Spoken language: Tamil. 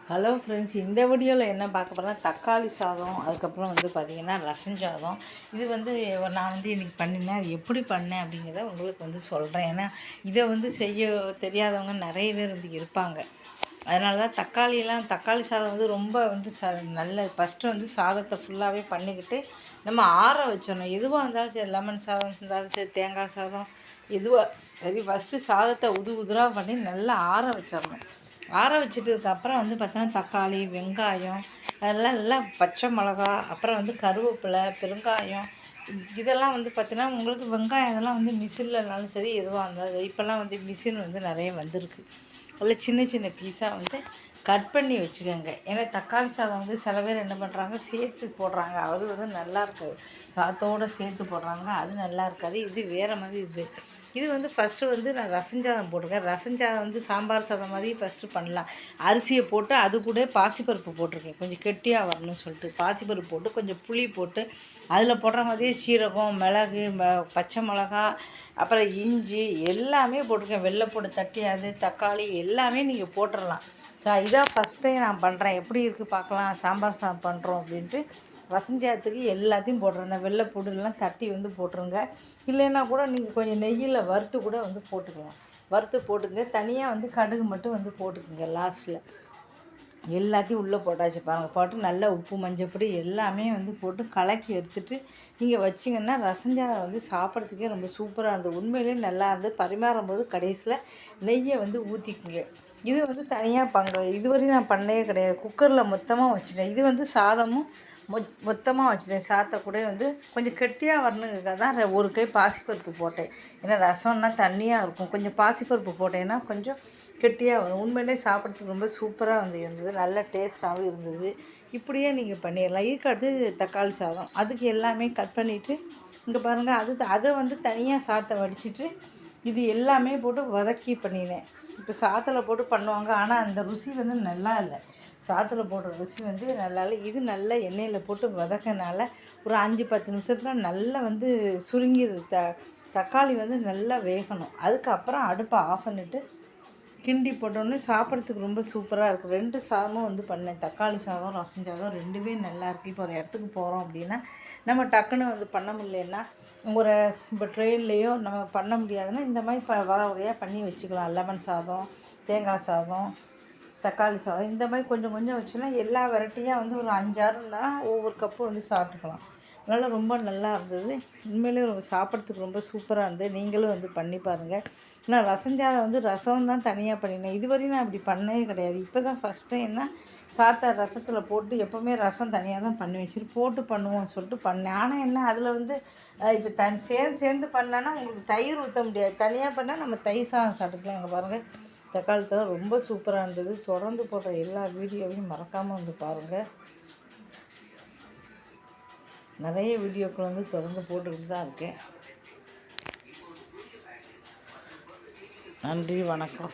ஹலோ ஃப்ரெண்ட்ஸ், இந்த வீடியோவில் என்ன பார்க்க போகிறேன்னா தக்காளி சாதம், அதுக்கப்புறம் பார்த்திங்கன்னா ரசம் சாதம். இது நான் இன்றைக்கி பண்ணினேன். அது எப்படி பண்ணேன் அப்படிங்கிறத உங்களுக்கு சொல்கிறேன். ஏன்னா இதை செய்ய தெரியாதவங்க நிறைய பேர் இருப்பாங்க. அதனால தான் தக்காளி சாதம் ரொம்ப நல்ல ஃபஸ்ட்டு சாதத்தை ஃபுல்லாகவே பண்ணிக்கிட்டு நம்ம ஆற வச்சிடணும். எதுவாக இருந்தாலும் சரி, லெமன் சாதம் இருந்தாலும் சரி, தேங்காய் சாதம் எதுவாக சரி, ஃபஸ்ட்டு சாதத்தை உதிராக பண்ணி நல்லா ஆற வச்சிடணும். ஆற வச்சிட்டதுக்கப்புறம் பார்த்தோன்னா தக்காளி, வெங்காயம், அதெல்லாம் நல்லா பச்சை மிளகா, அப்புறம் கருவேப்பிலை, பெருங்காயம், இதெல்லாம் பார்த்தீங்கன்னா உங்களுக்கு வெங்காயம் இதெல்லாம் மிஷின்லனாலும் சரி, எதுவாக இருந்தாலும் இப்போல்லாம் மிஷின் நிறைய வந்திருக்கு. அதில் சின்ன சின்ன பீஸாக கட் பண்ணி வச்சுக்கோங்க. ஏன்னா தக்காளி சாதம் சில பேர் என்ன பண்ணுறாங்க, சேர்த்து போடுறாங்க. அது நல்லா இருக்காது. சாதத்தோடு சேர்த்து போடுறாங்க, அது நல்லா இருக்காது. இது வேறு மாதிரி. இது ஃபஸ்ட்டு நான் ரசஞ்சாதம் போட்டிருக்கேன். ரசஞ்சாதம் சாம்பார் சாதம் மாதிரி ஃபஸ்ட்டு பண்ணலாம். அரிசியை போட்டு அது கூட பாசிப்பருப்பு போட்டிருக்கேன், கொஞ்சம் கெட்டியாக வரணும்னு சொல்லிட்டு. பாசிப்பருப்பு போட்டு கொஞ்சம் புளி போட்டு அதில் போடுற மாதிரியே சீரகம், மிளகு, பச்சை மிளகா, அப்புறம் இஞ்சி எல்லாமே போட்டிருக்கேன். வெள்ளைப்பூடு தட்டி, அது தக்காளி எல்லாமே நீங்கள் போட்டுடலாம். இதான் ஃபஸ்ட் டைம் நான் பண்ணுறேன். எப்படி இருக்குது பார்க்கலாம், சாம்பார் சாதம் பண்ணுறோம் அப்படின்ட்டு. ரசஞ்சாதத்துக்கு எல்லாத்தையும் போட்டுருந்தேன். வெள்ளைப்பூடுலாம் தட்டி போட்டுருங்க. இல்லைன்னா கூட நீங்கள் கொஞ்சம் நெய்யில் வறுத்து கூட போட்டுக்கலாம். வறுத்து போட்டுங்க. தனியாக கடுகு மட்டும் போட்டுக்குங்க லாஸ்ட்டில். எல்லாத்தையும் உள்ளே போட்டாச்சு பாருங்கள். போட்டு நல்லா உப்பு, மஞ்சப்பொடி எல்லாமே போட்டு கலக்கி எடுத்துகிட்டு நீங்கள் வச்சிங்கன்னா ரசஞ்சாதம் சாப்பிட்றதுக்கே ரொம்ப சூப்பராக இருந்தது. உண்மையிலே நல்லா இருந்து. பரிமாறும் போது கடைசியில் நெய்யை ஊற்றிக்குங்க. இது தனியாக இதுவரையும் நான் பண்ணவே கிடையாது. குக்கரில் மொத்தமாக வச்சுட்டேன். இது சாதமும் மொத்தமாக வச்சுட்டேன். சாதத்தை கூட கொஞ்சம் கெட்டியாக வரணுங்கிறதுக்காக தான் ஒரு கை பாசிப்பருப்பு போட்டேன். ஏன்னா ரசம்னா தண்ணியாக இருக்கும். கொஞ்சம் பாசிப்பருப்பு போட்டேன்னா கொஞ்சம் கெட்டியாக வரும். உண்மையிலே சாப்பிட்றதுக்கு ரொம்ப சூப்பராக இருந்தது. நல்ல டேஸ்ட்டாகவும் இருந்தது. இப்படியே நீங்கள் பண்ணிடலாம். இதுக்கு அடுத்து தக்காளி சாதம். அதுக்கு எல்லாமே கட் பண்ணிவிட்டு இங்கே பாருங்கள். அதை தனியாக சாதத்தை வடிச்சிட்டு இது எல்லாமே போட்டு வதக்கி பண்ணினேன். இப்போ சாதத்தில் போட்டு பண்ணுவாங்க, ஆனால் அந்த ருசி நல்லா இல்லை. சாதத்தில் போடுற ருசி நல்லா இல்லை. இது நல்லா எண்ணெயில் போட்டு வதக்கினால ஒரு 5-10 நிமிஷத்தில் நல்லா சுருங்கிடுது. தக்காளி நல்லா வேகணும். அதுக்கப்புறம் அடுப்பை ஆஃப் பண்ணிவிட்டு கிண்டி போட்டோன்னே சாப்பிட்றதுக்கு ரொம்ப சூப்பராக இருக்குது. 2 சாதமும் பண்ணேன். தக்காளி சாதம், ரசம் சாதம் ரெண்டுமே நல்லாயிருக்கு. இப்போ ஒரு இடத்துக்கு போகிறோம் அப்படின்னா நம்ம டக்குன்னு பண்ண முடியலன்னா, இப்போ ட்ரெயின்லேயோ நம்ம பண்ண முடியாதுன்னா இந்த மாதிரி வகை வகையாக பண்ணி வச்சுக்கலாம். லெமன் சாதம், தேங்காய் சாதம், தக்காளி சாதம், இந்த மாதிரி கொஞ்சம் கொஞ்சம் வச்சுன்னா எல்லா வெரைட்டியாக ஒரு 5-6ன்னா ஒவ்வொரு கப்பு சாப்பிட்டுக்கலாம். அதனால் ரொம்ப நல்லா இருந்தது. உண்மையிலே சாப்பிட்றதுக்கு ரொம்ப சூப்பராக இருந்தது. நீங்களும் பண்ணி பாருங்கள். நான் ரசஞ்சாதம் ரசம் தான் தனியாக பண்ணினேன். இதுவரையும் நான் இப்படி பண்ணவே கிடையாது. இப்போ தான் ஃபஸ்ட் டைம்னா சாதத்தை ரசத்தில் போட்டு, எப்போவுமே ரசம் தனியாக தான் பண்ணி வச்சுட்டு போட்டு பண்ணுவோம்னு சொல்லிட்டு பண்ணேன். ஆனால் என்ன அதில் இப்போ சேர்ந்து பண்ணலான்னா உங்களுக்கு தயிர் ஊற்ற முடியாது. தனியாக பண்ணால் நம்ம தயிர் சாதம் சாப்பிட்டுக்கலாம். இங்கே பாருங்கள், தக்காளி சாதம் ரொம்ப சூப்பராக இருந்தது. தொடர்ந்து போடுற எல்லா வீடியோவையும் மறக்காமல் பாருங்கள். நிறைய வீடியோக்கள் தொடர்ந்து போட்டுக்கிட்டு தான் இருக்கேன். நன்றி, வணக்கம்.